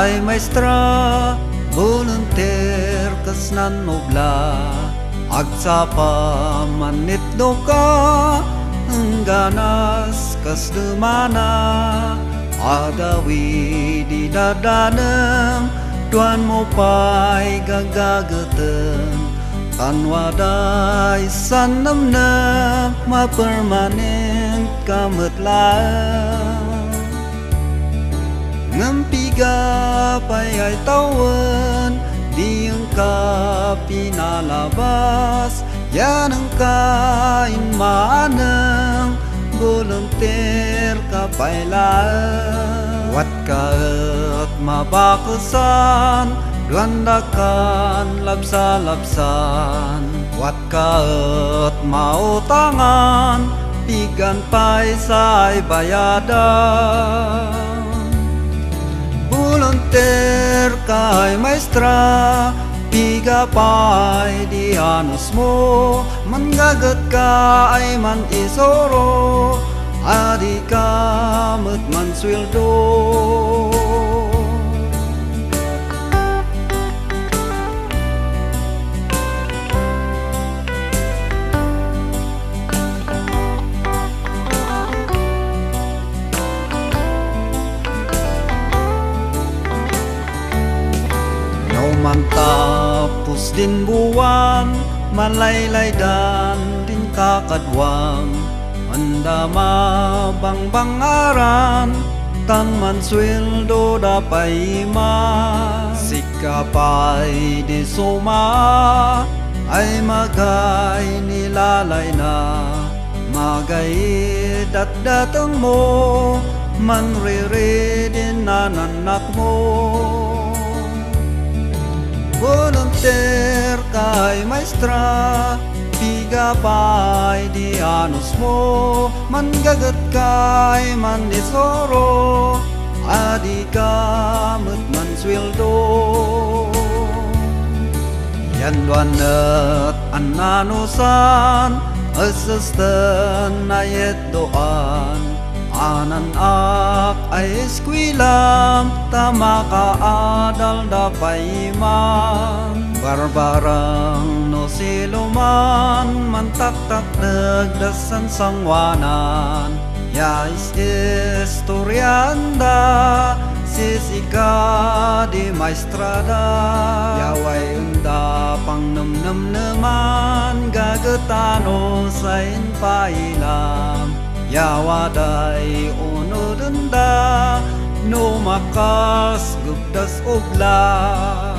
kay maestra, volunteer kas nan obla, agsapa manit do ka, ang ganas kas dumana, adawi di dadanang, tuan mo pa'y gagagateng, kanwaday sanamnam, mapermanent kametlaan. Ngampiga pa'y tawan, di ang ka pinalabas, yan ang kain manang, volunteer ka pa'y laan. Wat ka at mabakasan, duandakan labsa-labsan, wat ka at mautangan, pigan pa'y sa'y bayadan. Volunteer kay maestra, piga pa'y di anos mo, manggagat ka ay man isoro, adi ka mat man sweldo. Mantapos din buwan, malaylaydan din kakadwang, mandama bang bangaran, tan man sweldo dapay ma. Sikapay di suma, ay magay nilalay na, magay datdatang mo, manrere din nananak mo. Volunteer kay maestra, piga pa'y di anos mo, manggagat kay man isoro, adi ka mat man sweldo. Yan duanat ananusan, asastan ayet doan, anan ak ay eskwilam, tama ka adal dapay man. Barbarang no siluman, mantaktak nagdasan sangwanan, ya istoryanda, sisika di maestrada. Yaway unda pang namnam naman, gagatano sa inpailam, yawaday unod unda, no makas gubdas ogla.